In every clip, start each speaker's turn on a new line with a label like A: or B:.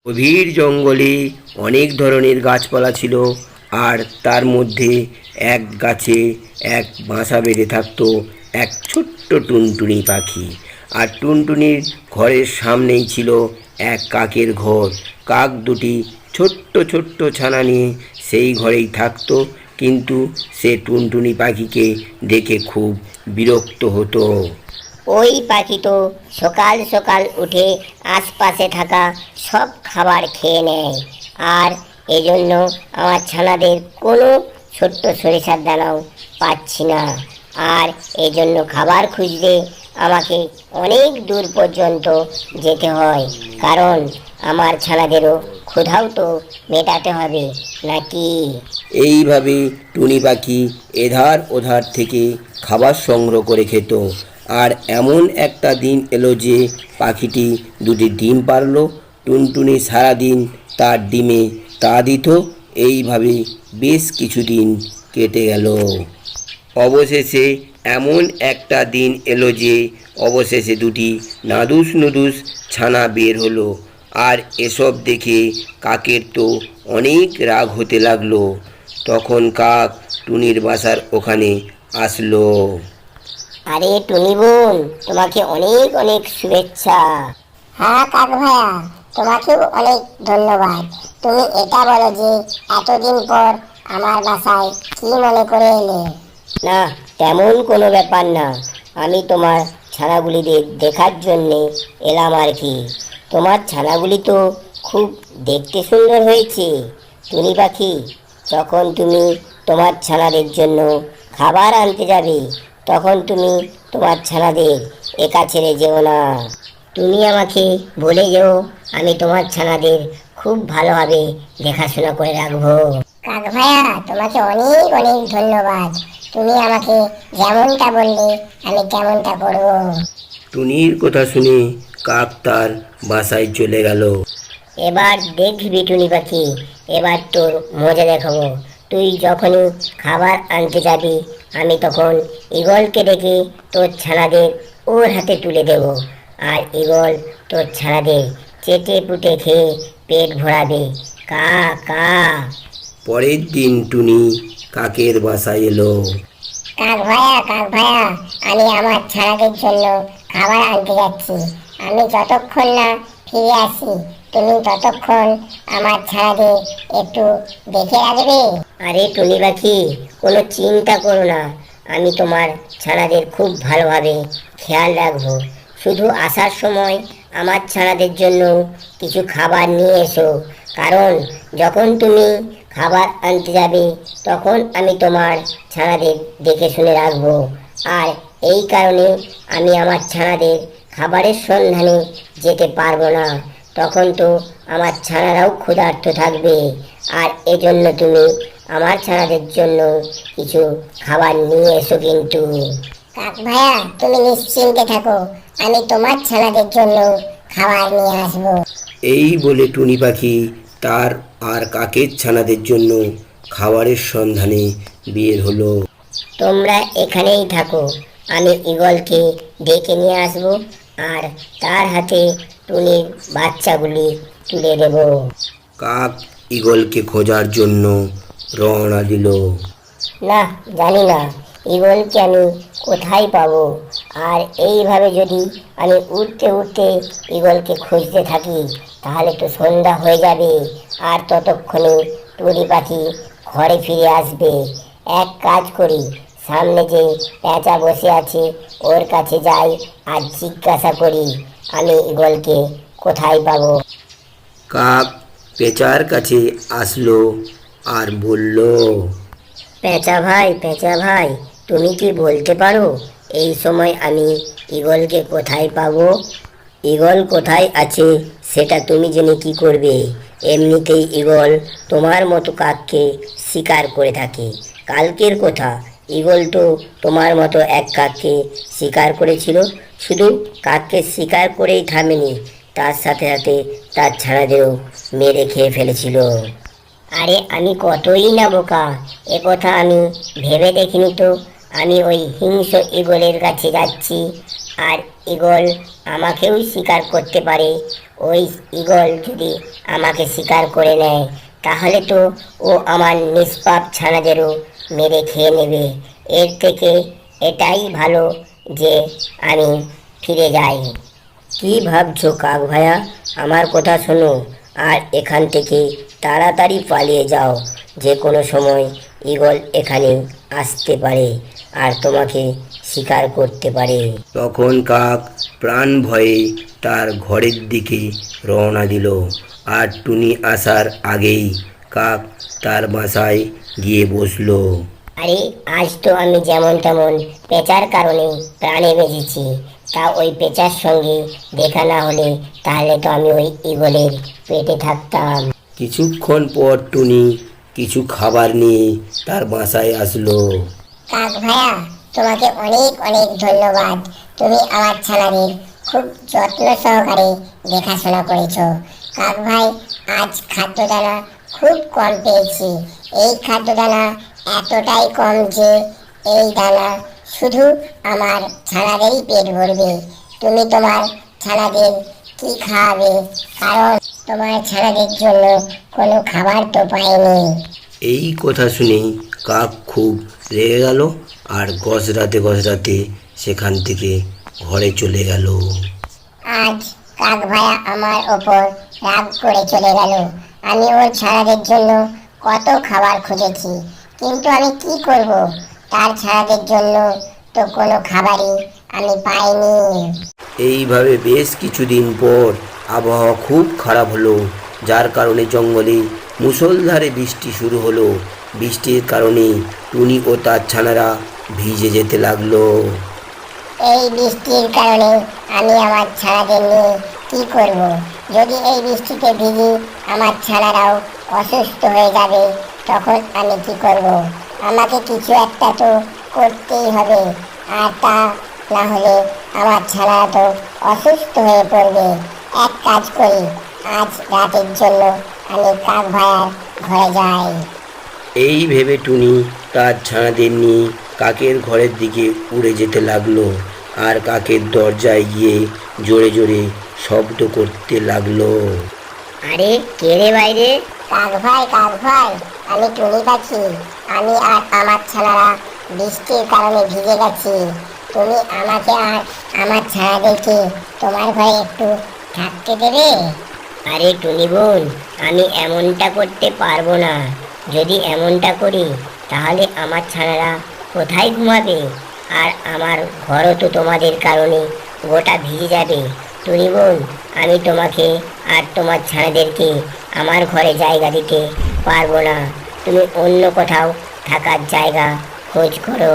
A: গভীর জঙ্গলে অনেক ধরনের গাছপালা ছিল। আর তার মধ্যে এক গাছে এক বাসা বেঁধে থাকতো এক ছোট্ট টুনটুনি পাখি। আর টুনটুনির ঘরের সামনেই ছিল এক কাকের ঘর। কাক দুটি ছোট্ট ছোট্ট ছানা নিয়ে সেই ঘরেই থাকতো, কিন্তু সে টুনটুনি পাখিকে দেখে খুব বিরক্ত হতো।
B: ওই পাখি তো সকাল সকাল উঠে আশপাশে থাকা সব খাবার খেয়ে নেয়, আর এজন্য আমার ছানাদের কোনো ছোট্ট সরিষার দানাও পাচ্ছি না। আর এজন্য খাবার খুঁজতে আমাকে অনেক দূর পর্যন্ত যেতে হয়, কারণ আমার ছানাদেরও ক্ষুধাও তো মেটাতে হবে নাকি।
A: এইভাবে টুনি পাখি এধার ওধার থেকে খাবার সংগ্রহ করে খেত। আর এমন একটা দিন এলো যে পাখিটি দুটি ডিম পারল। টুনটুনি সারাদিন তার ডিমে তা দিত। এইভাবে বেশ কিছুদিন কেটে গেল। অবশেষে এমন একটা দিন এলো যে অবশেষে দুটি নাদুস নুদুস ছানা বের হলো। আর এসব দেখে কাকের তো অনেক রাগ হতে লাগলো। তখন কাক টুনির বাসার ওখানে আসলো।
B: আরে টুনি বোন, তোমাকে অনেক অনেক শুভেচ্ছা।
C: হ্যাঁ কাক ভাইয়া, তোমাকেও অনেক ধন্যবাদ। তুমি এটা বলো যে এতদিন পর আমার বাসায় কি মনে করে এলে?
B: না, তেমন কোনো ব্যাপার না। আমি তোমার ছানাগুলিদের দেখার জন্যে এলাম আর কি। তোমার ছানাগুলি তো খুব দেখতে সুন্দর হয়েছে টুনি পাখি। যখন তুমি তোমার ছানাদের জন্য খাবার আনতে যাবে, তখন তুমি তোমার ছানাদের একা ছেড়ে যেও না। তুমি আমাকে বলে যেও, আমি তোমার ছানাদের খুব ভালোভাবে দেখাশোনা করে রাখবো।
C: কাক ভাইয়া, তোমাকে অনেক অনেক ধন্যবাদ। তুমি আমাকে যেমনটা বললে আমি তেমনটা করবো।
A: টুনির কথা শুনে কাক তার বাসায় চলে গেল।
B: এবার দেখবি টুনি পাখি, এবার তোর মজা দেখাবো। তুই যখনই খাবার আনতে যাবি, আমি তখন ঈগলকে ডেকে তোর ছানাদের ওর হাতে তুলে দেব। আর ঈগল তোর ছানাদের চেটে পুটে খেয়ে পেট ভরাবে। কা কা।
A: পরের দিন টুনি কাকের বাসায় এলো।
C: কাক ভাইয়া, কাক ভাইয়া, আমি আমার ছানাদের জন্য খাবার আনতে যাচ্ছি। আমি যতক্ষণ না ফিরে আসি, তুমি ততক্ষণ আমার ছানাদের একটু দেখে রাখবে।
B: আরে টুনি পাখি, কোনো চিন্তা করো না, আমি তোমার ছানাদের খুব ভালোভাবে খেয়াল রাখবো। শুধু আসার সময় আমার ছানাদের জন্য কিছু খাবার নিয়ে এসো, কারণ যখন তুমি খাবার আনতে যাবে তখন আমি তোমার ছানাদের দেখে শুনে রাখবো। আর এই কারণে আমি আমার ছানাদের খাবারের সন্ধানে যেতে পারবো না। তখন তো আমার ছানারাও ক্ষুধার্ত থাকবে। আর এজন্য তুমি আমার ছানাদের জন্য কিছু খাবার নিয়ে এসো কিন্তু।
C: কাক ভাইয়া, তুমি নিশ্চিন্তে থাকো, আমি তোমার ছানাদের জন্য খাবার নিয়ে আসবো।
A: এই বলে টুনি পাখি তার আর কাকের ছানাদের জন্য খাবারের সন্ধানে বের হলো।
B: তোমরা এখানেই থাকো, আমি ঈগলকে ডেকে নিয়ে আসবো, আর তার হাতে টুনির বাচ্চাগুলি তুলে দেব।
A: কাক ঈগলকে খোঁজার জন্য রওনা দিল।
B: না, জানি না ঈগলকে আমি কোথায় পাবো। আর এইভাবে যদি আমি উঠতে উঠতে ঈগলকে খুঁজতে থাকি, তাহলে তো সন্ধ্যা হয়ে যাবে, আর ততক্ষণে টুনি পাখি ঘরে ফিরে আসবে। এক কাজ করি, সামনে যে পেঁচা বসে আছে ওর কাছে যাই আর জিজ্ঞাসা করি আমি ঈগলকে কোথায় পাবো।
A: কাক পেঁচার কাছে আসলো আর বলল,
B: পেঁচা ভাই, পেঁচা ভাই, তুমি কি বলতে পারো এই সময় আমি ঈগলকে কোথায় পাবো? ঈগল কোথায় আছে সেটা তুমি জেনে কি করবে? এমনিতেই ঈগল তোমার মতো কাককে শিকার করে থাকে। কালকের কথা, ঈগল তো তোমার মতো এক কাককে শিকার করেছিল। শুধু কাককে শিকার করেই থামেনি, তার সাথে সাথে তার ছানাদেরও মেরে খেয়ে ফেলেছিল। আরে আমি কতই না বোকা, এ কথা আমি ভেবে দেখিনি তো। আমি ওই হিংস্র ঈগলের কাছে যাচ্ছি, আর ঈগল আমাকেও শিকার করতে পারে। ওই ঈগল যদি আমাকে শিকার করে নেয় তাহলে তো ও আমার নিষ্পাপ ছানাদেরও মেরে খেয়ে নেবে। এর থেকে এটাই ভালো যে আমি ফিরে যাই। কি ভাবছো কাক ভায়া? আমার কথা শোনো আর এখান থেকে তাড়াতাড়ি পালিয়ে যাও। যে কোনো সময় ঈগল এখানে আসতে পারে আর তোমাকে শিকার করতে পারে।
A: তখন কাক প্রাণ ভয়ে তার ঘরের দিকে রওনা দিল। আর টুনি আসার আগেই কাক তার বাসায় গিয়ে বসলো।
B: আরে আজ তো আমি যেমন তেমন পেঁচার কারণে প্রাণে বেঁচেছি, তা ওই পেঁচার সঙ্গে দেখা না হলে তাহলে তো আমি ওই ঈগলের পেটে থাকতাম।
A: কিছুক্ষণ পর টুনি কিছু খাবার নিয়ে তার বাসায় আসলো।
C: কাক ভাইয়া, তোমাকে অনেক অনেক ধন্যবাদ। তুমি আমার ছানাদের খুব যত্ন সহকারে দেখাশোনা করেছো। কাক ভাই, আজ খাদ্যদানা খুব কম পেয়েছি। এই খাদ্যদানা এতটাই কম যে এই দানা শুধু আমার ছানাদেরই পেট ভরবে। তুমি তোমার ছানাদের কি খাওয়াবে? কারণ তোমার ছানাদের জন্য কোনো খাবার তো পাইনি।
A: এই কথা শুনে কাক খুব রেগে গেল আর গজরাতে গজরাতে সেখান থেকে ঘরে চলে গেল।
C: আজ কাক ভাইয়া আমার ওপর রাগ করে চলে গেল। আমি ওর ছানাদের জন্য কত খাবার খুঁজেছি, কিন্তু আমি কি করব? তার ছানাদের জন্য তো কোনো খাবারই আমি পাইনি।
A: এইভাবে বেশ কিছুদিন পর আবহাওয়া খুব খারাপ হলো, যার কারণে জঙ্গলে মুষলধারে বৃষ্টি শুরু হলো। বৃষ্টির কারণে টুনি ও তার ছানারা ভিজে যেতে লাগলো।
C: এই বৃষ্টির কারণে আমি আমার ছানাদের নিয়ে কি করব? যদি এই বৃষ্টিতে ভিজি, আমার ছানারাও অসুস্থ হয়ে যাবে। তখন আমি কি করব? আমাকে কিছু একটা তো করতেই হবে, আর তা না হলে আমার ছানারা তো অসুস্থ হয়ে পড়বে। এক কাজ করি, আজ রাতের জন্য আমি কাক ভাইয়ার ঘরে যাই।
A: এই ভেবে টুনি তার ছানাদের নিয়ে কাকের ঘরের দিকে উড়ে যেতে লাগলো আর কাকের দরজায় গিয়ে জোরে জোরে শব্দ করতে লাগলো।
B: আরে কে রে বাইরে?
C: কাক ভাই, কাক ভাই, আমি টুনি পাখি। আমি আর আমার ছানারা বৃষ্টির কারণে ভিজে গেছি। তুমি আমাকে আর আমার ছানাদেরকে তোমার ঘরে একটু থাকতে দেবে?
B: আরে টুনি বোন, আমি এমনটা করতে পারবো না। যদি এমনটা করি তাহলে আমার ছানারা কোথায় ঘুমাবে? আর আমার ঘরও তো তোমাদের কারণে গোটা ভিজে যাবে। টুনি বোন, আমি তোমাকে আর তোমার ছানাদেরকে আমার ঘরে জায়গা দিতে পারবো না। তুমি অন্য কোথাও থাকার জায়গা খোঁজ করো।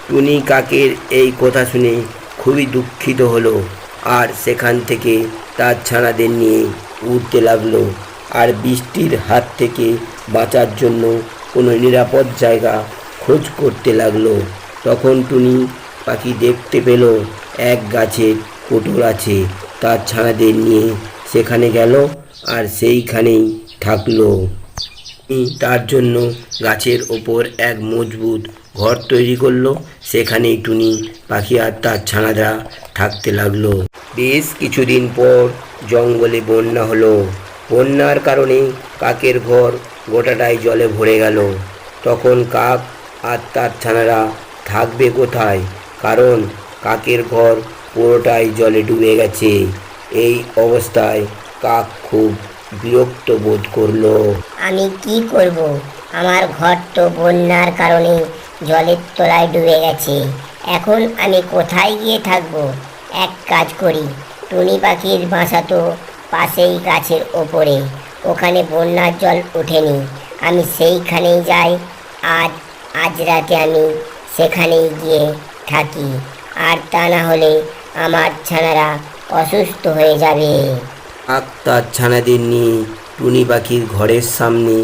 A: টুনি কাকের এই কথা শুনে খুবই দুঃখিত হলো আর সেখান থেকে তার ছানাদের নিয়ে উড়তে লাগলো আর বৃষ্টির হাত থেকে বাঁচার জন্য কোনো নিরাপদ জায়গা খোঁজ করতে লাগলো। তখন টুনি পাখি দেখতে পেল এক গাছে কোটর আছে। তার ছানাদের নিয়ে সেখানে গেল আর সেইখানেই থাকলো। তার জন্য গাছের ওপর এক মজবুত ঘর তৈরি করলো। সেখানেই টুনি পাখি আর তার ছানারা থাকতে লাগলো। বেশ কিছুদিন পর জঙ্গলে বন্যা হলো। বন্যার কারণে কাকের ঘর গোটাটাই জলে ভরে গেল। তখন কাক আর তার ছানারা থাকবে কোথায়? কারণ কাকের ঘর পুরোটাই জলে ডুবে গেছে। এই অবস্থায় কাক খুব বিরক্ত বোধ করলো।
B: আমি কি করব? আমার ঘর তো বন্যার কারণে জলের তলায় ডুবে গেছে। এখন আমি কোথায় গিয়ে থাকবো? এক কাজ করি, টুনি পাখির বাসা তো পাশেই গাছের ওপরে, ওখানে বন্যার জল ওঠেনি। আমি সেইখানেই যাই। আজ রাতে আমি সেখানেই গিয়ে থাকি, আর তা না হলে আমার ছানারা অসুস্থ হয়ে যাবে।
A: কাক তার ছানাদের নিয়ে টুনি পাখির ঘরের সামনে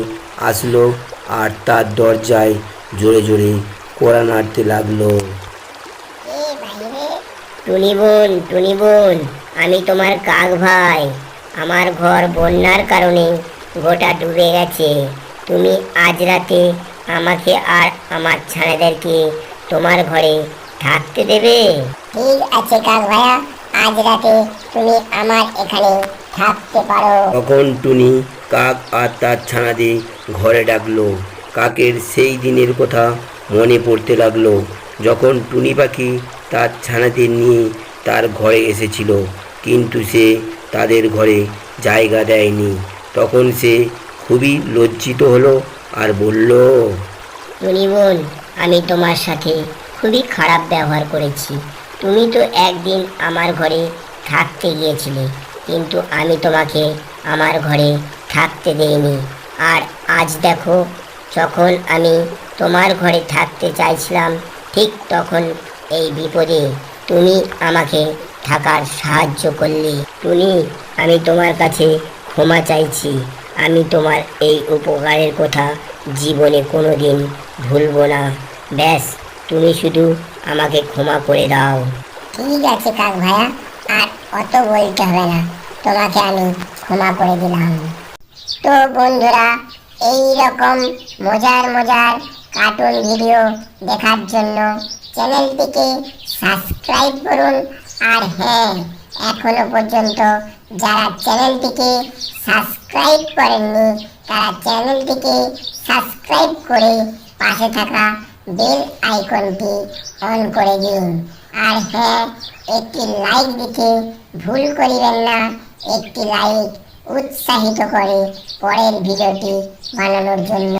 A: আসলো আর তার দরজায় জোরে জোরে কড়া নাড়তে লাগলো।
C: এ বাইরে,
B: টুনি বোন, টুনি বোন, আমি তোমার কাক ভাই। আমার ঘর বন্যার কারণে গোটা ডুবে গেছে। তুমি আজ রাতে আমাকে আর আমার ছানাদেরকে তোমার ঘরে থাকতে দেবে?
C: ঠিক আছে কাক ভাইয়া, আজ রাতে তুমি আমার এখানে থাকতে পারো।
A: তখন টুনি কাক আর তার ছানাদের ঘরে ডাকলো। কাকের সেই দিনের কথা মনে পড়তে লাগলো, যখন টুনি পাখি তার ছানাদের নিয়ে তার ঘরে এসেছিল, কিন্তু সে তাদের ঘরে জায়গা দেয়নি। তখন সে খুবই লজ্জিত হলো আর বলল,
B: টুনি বোন, আমি তোমার সাথে খুবই খারাপ ব্যবহার করেছি। তুমি তো একদিন আমার ঘরে থাকতে গিয়েছিলে, কিন্তু আমি তোমাকে আমার ঘরে থাকতে দেইনি। আর আজ দেখো, যখন আমি তোমার ঘরে থাকতে চাইছিলাম, ঠিক তখন এই বিপদে তুমি আমাকে থাকার সাহায্য করলে। টুনি, আমি তোমার কাছে ক্ষমা চাইছি। আমি তোমার এই উপকারের কথা জীবনে কোনোদিন ভুলবো না। ব্যাস, তুমি শুধু আমাকে ক্ষমা করে দাও।
C: ঠিক আছে কাক ভাইয়া, আর অত বলতে হবে না, তোমাকে আমি ক্ষমা করে দিলাম। তো বন্ধুরা, এই রকম মজার মজার কার্টুন ভিডিও দেখার জন্য চ্যানেলটিকে সাবস্ক্রাইব করুন। আর হ্যাঁ, এখনো পর্যন্ত যারা চ্যানেলটিকে সাবস্ক্রাইব করেননি, তারা চ্যানেলটিকে সাবস্ক্রাইব করে পাশে থাকা বেল আইকনটি অন করে দিন। আর হ্যাঁ, একটি লাইক দিতে ভুল করিবেন না। একটি লাইক উৎসাহিত করে পরের ভিডিওটি বানানোর জন্য।